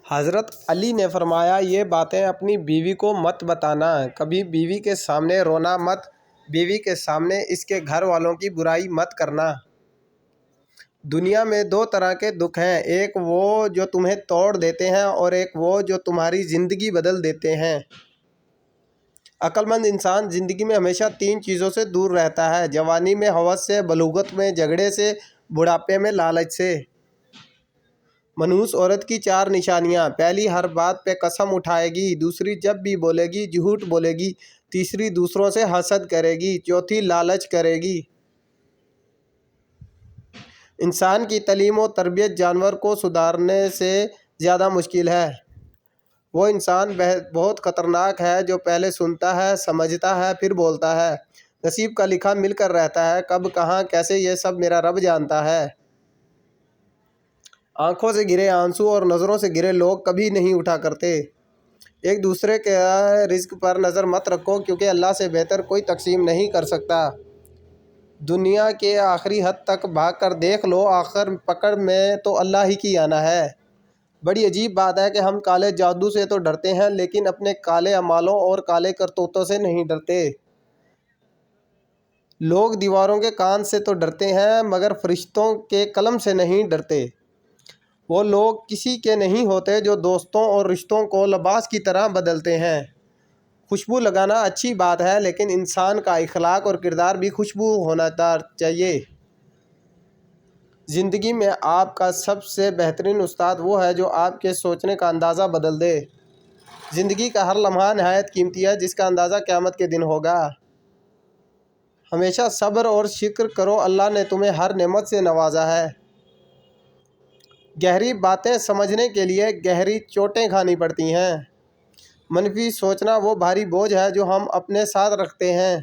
حضرت علی نے فرمایا، یہ باتیں اپنی بیوی کو مت بتانا، کبھی بیوی کے سامنے رونا مت، بیوی کے سامنے اس کے گھر والوں کی برائی مت کرنا۔ دنیا میں دو طرح کے دکھ ہیں، ایک وہ جو تمہیں توڑ دیتے ہیں اور ایک وہ جو تمہاری زندگی بدل دیتے ہیں۔ عقل مند انسان زندگی میں ہمیشہ تین چیزوں سے دور رہتا ہے: جوانی میں ہوس سے، بلوغت میں جھگڑے سے، بڑھاپے میں لالچ سے۔ منحوس عورت کی چار نشانیاں: پہلی، ہر بات پہ قسم اٹھائے گی۔ دوسری، جب بھی بولے گی جھوٹ بولے گی۔ تیسری، دوسروں سے حسد کرے گی۔ چوتھی، لالچ کرے گی۔ انسان کی تعلیم و تربیت جانور کو سدھارنے سے زیادہ مشکل ہے۔ وہ انسان بہت خطرناک ہے جو پہلے سنتا ہے، سمجھتا ہے، پھر بولتا ہے۔ نصیب کا لکھا مل کر رہتا ہے، کب کہاں کیسے یہ سب میرا رب جانتا ہے۔ آنکھوں سے گرے آنسو اور نظروں سے گرے لوگ کبھی نہیں اٹھا کرتے۔ ایک دوسرے کے رزق پر نظر مت رکھو، کیونکہ اللہ سے بہتر کوئی تقسیم نہیں کر سکتا۔ دنیا کے آخری حد تک بھاگ کر دیکھ لو، آخر پکڑ میں تو اللہ ہی کی آنا ہے۔ بڑی عجیب بات ہے کہ ہم کالے جادو سے تو ڈرتے ہیں، لیکن اپنے کالے اعمالوں اور کالے کرتوتوں سے نہیں ڈرتے۔ لوگ دیواروں کے کان سے تو ڈرتے ہیں، مگر فرشتوں کے قلم سے نہیں ڈرتے۔ وہ لوگ کسی کے نہیں ہوتے جو دوستوں اور رشتوں کو لباس کی طرح بدلتے ہیں۔ خوشبو لگانا اچھی بات ہے، لیکن انسان کا اخلاق اور کردار بھی خوشبو ہونا چاہیے۔ زندگی میں آپ کا سب سے بہترین استاد وہ ہے جو آپ کے سوچنے کا اندازہ بدل دے۔ زندگی کا ہر لمحہ نہایت قیمتی ہے، جس کا اندازہ قیامت کے دن ہوگا۔ ہمیشہ صبر اور شکر کرو، اللہ نے تمہیں ہر نعمت سے نوازا ہے۔ گہری باتیں سمجھنے کے لیے گہری چوٹیں کھانی پڑتی ہیں۔ منفی سوچنا وہ بھاری بوجھ ہے جو ہم اپنے ساتھ رکھتے ہیں۔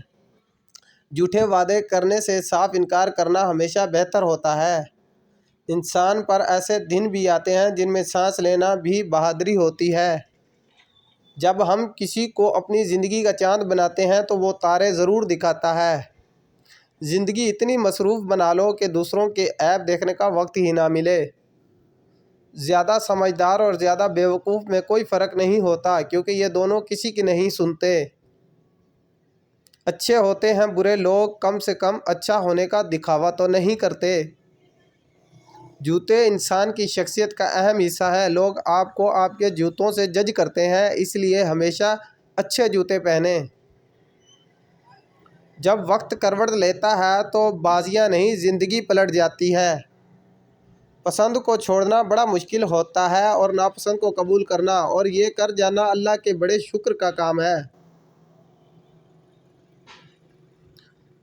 جھوٹے وعدے کرنے سے صاف انکار کرنا ہمیشہ بہتر ہوتا ہے۔ انسان پر ایسے دن بھی آتے ہیں جن میں سانس لینا بھی بہادری ہوتی ہے۔ جب ہم کسی کو اپنی زندگی کا چاند بناتے ہیں تو وہ تارے ضرور دکھاتا ہے۔ زندگی اتنی مصروف بنا لو کہ دوسروں کے عیب دیکھنے کا وقت ہی نہ ملے۔ زیادہ سمجھدار اور زیادہ بیوقوف میں کوئی فرق نہیں ہوتا، کیونکہ یہ دونوں کسی کی نہیں سنتے۔ اچھے ہوتے ہیں برے لوگ، کم سے کم اچھا ہونے کا دکھاوا تو نہیں کرتے۔ جوتے انسان کی شخصیت کا اہم حصہ ہے۔ لوگ آپ کو آپ کے جوتوں سے جج کرتے ہیں، اس لیے ہمیشہ اچھے جوتے پہنیں۔ جب وقت کروٹ لیتا ہے تو بازیاں نہیں، زندگی پلٹ جاتی ہے۔ پسند کو چھوڑنا بڑا مشکل ہوتا ہے اور ناپسند کو قبول کرنا اور یہ کر جانا اللہ کے بڑے شکر کا کام ہے۔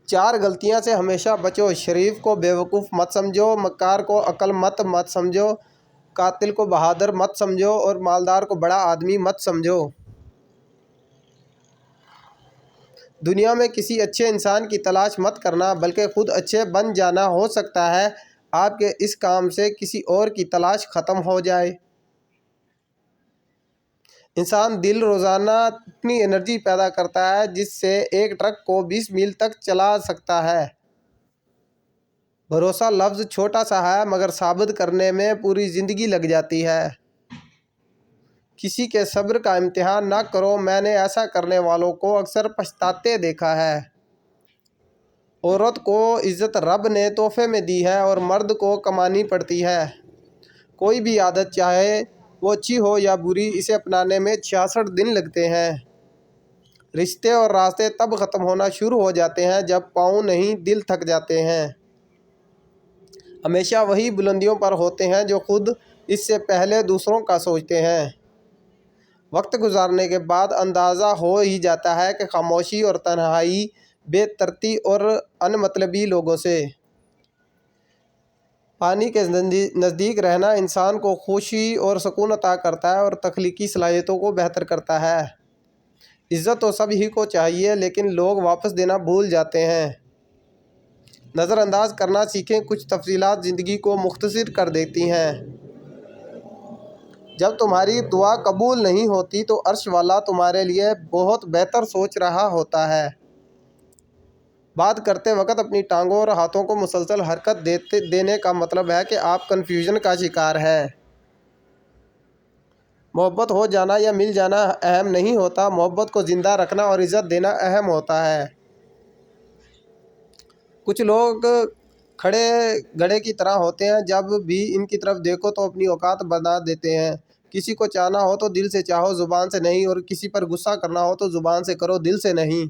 چار غلطیاں سے ہمیشہ بچو: شریف کو بیوقوف مت سمجھو، مکار کو عقل مت سمجھو، قاتل کو بہادر مت سمجھو اور مالدار کو بڑا آدمی مت سمجھو۔ دنیا میں کسی اچھے انسان کی تلاش مت کرنا، بلکہ خود اچھے بن جانا۔ ہو سکتا ہے آپ کے اس کام سے کسی اور کی تلاش ختم ہو جائے۔ انسان دل روزانہ اتنی انرجی پیدا کرتا ہے جس سے ایک ٹرک کو 20 میل تک چلا سکتا ہے۔ بھروسہ لفظ چھوٹا سا ہے، مگر ثابت کرنے میں پوری زندگی لگ جاتی ہے۔ کسی کے صبر کا امتحان نہ کرو، میں نے ایسا کرنے والوں کو اکثر پچھتاتے دیکھا ہے۔ عورت کو عزت رب نے تحفے میں دی ہے اور مرد کو کمانی پڑتی ہے۔ کوئی بھی عادت، چاہے وہ اچھی ہو یا بری، اسے اپنانے میں 66 دن لگتے ہیں۔ رشتے اور راستے تب ختم ہونا شروع ہو جاتے ہیں جب پاؤں نہیں دل تھک جاتے ہیں۔ ہمیشہ وہی بلندیوں پر ہوتے ہیں جو خود اس سے پہلے دوسروں کا سوچتے ہیں۔ وقت گزارنے کے بعد اندازہ ہو ہی جاتا ہے کہ خاموشی اور تنہائی بے ترتیبی اور ان مطلبی لوگوں سے پانی کے نزدیک رہنا انسان کو خوشی اور سکون عطا کرتا ہے اور تخلیقی صلاحیتوں کو بہتر کرتا ہے۔ عزت تو سب ہی کو چاہیے، لیکن لوگ واپس دینا بھول جاتے ہیں۔ نظر انداز کرنا سیکھیں، کچھ تفصیلات زندگی کو مختصر کر دیتی ہیں۔ جب تمہاری دعا قبول نہیں ہوتی تو عرش والا تمہارے لیے بہت بہتر سوچ رہا ہوتا ہے۔ بات کرتے وقت اپنی ٹانگوں اور ہاتھوں کو مسلسل حرکت دینے کا مطلب ہے کہ آپ کنفیوژن کا شکار ہیں۔ محبت ہو جانا یا مل جانا اہم نہیں ہوتا، محبت کو زندہ رکھنا اور عزت دینا اہم ہوتا ہے۔ کچھ لوگ کھڑے گھڑے کی طرح ہوتے ہیں، جب بھی ان کی طرف دیکھو تو اپنی اوقات بتا دیتے ہیں۔ کسی کو چاہنا ہو تو دل سے چاہو، زبان سے نہیں، اور کسی پر غصہ کرنا ہو تو زبان سے کرو، دل سے نہیں۔